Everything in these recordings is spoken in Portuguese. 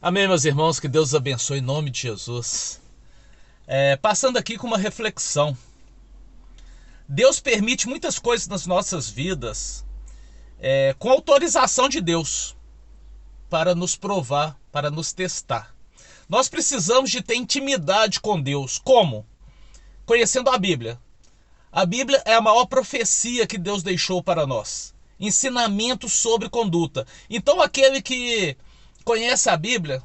Amém, meus irmãos, que Deus os abençoe em nome de Jesus. Passando aqui com uma reflexão. Deus permite muitas coisas nas nossas vidas com autorização de Deus para nos provar, para nos testar. Nós precisamos de ter intimidade com Deus. Como? Conhecendo a Bíblia. A Bíblia é a maior profecia que Deus deixou para nós. Ensinamento sobre conduta. Então aquele que conhece a Bíblia,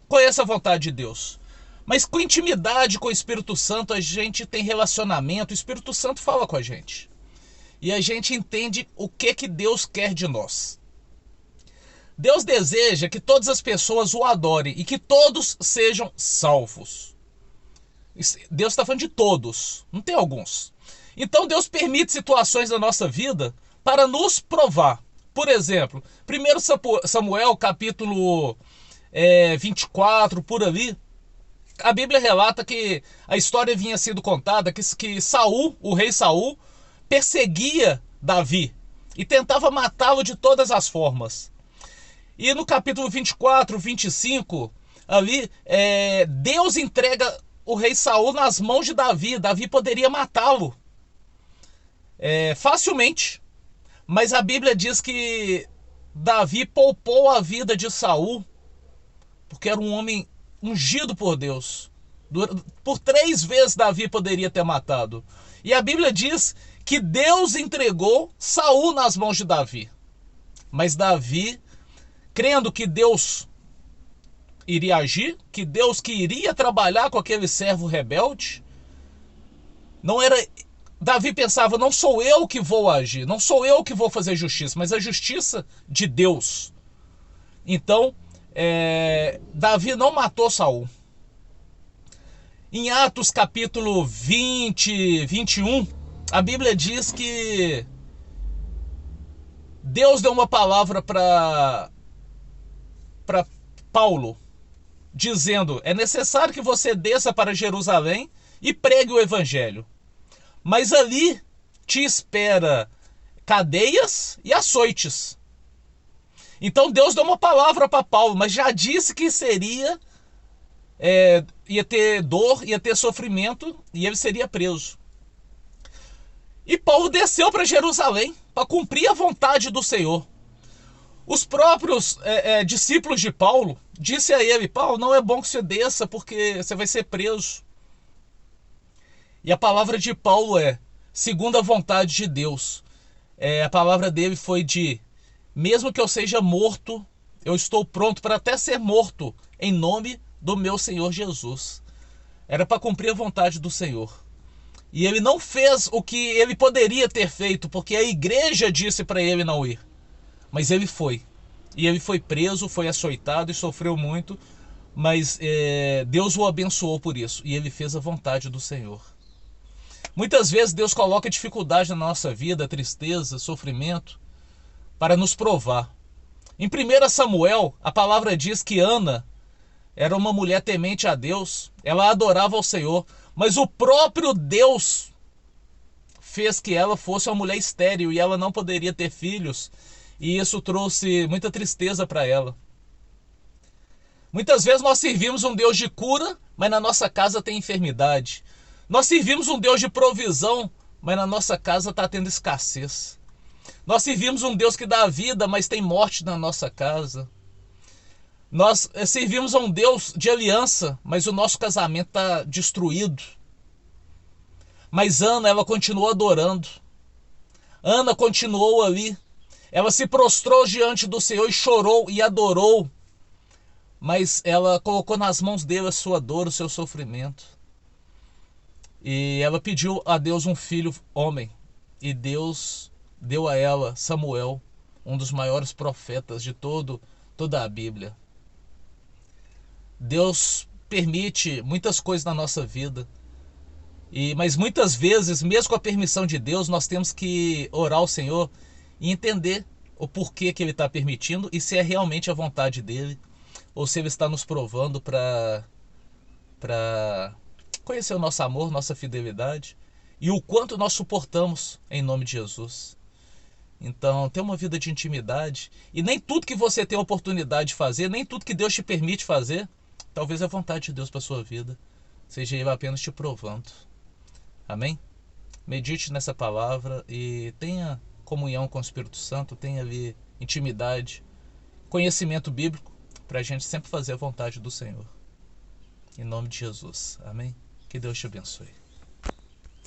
conhece a vontade de Deus. Mas com intimidade com o Espírito Santo, a gente tem relacionamento, o Espírito Santo fala com a gente. E a gente entende o que Deus quer de nós. Deus deseja que todas as pessoas o adorem e que todos sejam salvos. Deus está falando de todos, não tem alguns. Então Deus permite situações na nossa vida para nos provar. Por exemplo, 1 Samuel capítulo 24, por ali, a Bíblia relata que a história vinha sendo contada que Saul, o rei Saul, perseguia Davi e tentava matá-lo de todas as formas. E no capítulo 24, 25, ali, Deus entrega o rei Saul nas mãos de Davi. Davi poderia matá-lo facilmente. Mas a Bíblia diz que Davi poupou a vida de Saul, porque era um homem ungido por Deus. Por 3 vezes Davi poderia ter matado. E a Bíblia diz que Deus entregou Saul nas mãos de Davi. Mas Davi, crendo que Deus iria agir, que Deus que iria trabalhar com aquele servo rebelde, não era... Davi pensava, não sou eu que vou agir, não sou eu que vou fazer justiça, mas a justiça de Deus. Então, Davi não matou Saul. Em Atos capítulo 20, 21, a Bíblia diz que Deus deu uma palavra para Paulo, dizendo, é necessário que você desça para Jerusalém e pregue o evangelho. Mas ali te espera cadeias e açoites. Então Deus deu uma palavra para Paulo, mas já disse que ia ter dor, ia ter sofrimento e ele seria preso. E Paulo desceu para Jerusalém para cumprir a vontade do Senhor. Os próprios discípulos de Paulo disse a ele, Paulo, não é bom que você desça porque você vai ser preso. E a palavra de Paulo segundo a vontade de Deus. A palavra dele foi mesmo que eu seja morto, eu estou pronto para até ser morto em nome do meu Senhor Jesus. Era para cumprir a vontade do Senhor. E ele não fez o que ele poderia ter feito, porque a igreja disse para ele não ir. Mas ele foi. E ele foi preso, foi açoitado e sofreu muito. Mas Deus o abençoou por isso. E ele fez a vontade do Senhor. Muitas vezes Deus coloca dificuldade na nossa vida, tristeza, sofrimento, para nos provar. Em 1 Samuel, a palavra diz que Ana era uma mulher temente a Deus, ela adorava ao Senhor, mas o próprio Deus fez que ela fosse uma mulher estéril e ela não poderia ter filhos, e isso trouxe muita tristeza para ela. Muitas vezes nós servimos um Deus de cura, mas na nossa casa tem enfermidade. Nós servimos um Deus de provisão, mas na nossa casa está tendo escassez. Nós servimos um Deus que dá vida, mas tem morte na nossa casa. Nós servimos a um Deus de aliança, mas o nosso casamento está destruído. Mas Ana, ela continuou adorando. Ana continuou ali. Ela se prostrou diante do Senhor e chorou e adorou. Mas ela colocou nas mãos dele a sua dor, o seu sofrimento. E ela pediu a Deus um filho homem. E Deus deu a ela Samuel, um dos maiores profetas de toda a Bíblia. Deus permite muitas coisas na nossa vida. Mas muitas vezes, mesmo com a permissão de Deus, nós temos que orar ao Senhor e entender o porquê que Ele está permitindo e se é realmente a vontade dEle, ou se Ele está nos provando para conhecer o nosso amor, nossa fidelidade e o quanto nós suportamos em nome de Jesus. Então, ter uma vida de intimidade. E nem tudo que você tem a oportunidade de fazer, nem tudo que Deus te permite fazer, talvez a vontade de Deus para sua vida seja Ele apenas te provando. Amém? Medite nessa palavra e tenha comunhão com o Espírito Santo, tenha ali intimidade, conhecimento bíblico, para a gente sempre fazer a vontade do Senhor. Em nome de Jesus. Amém? Que Deus te abençoe.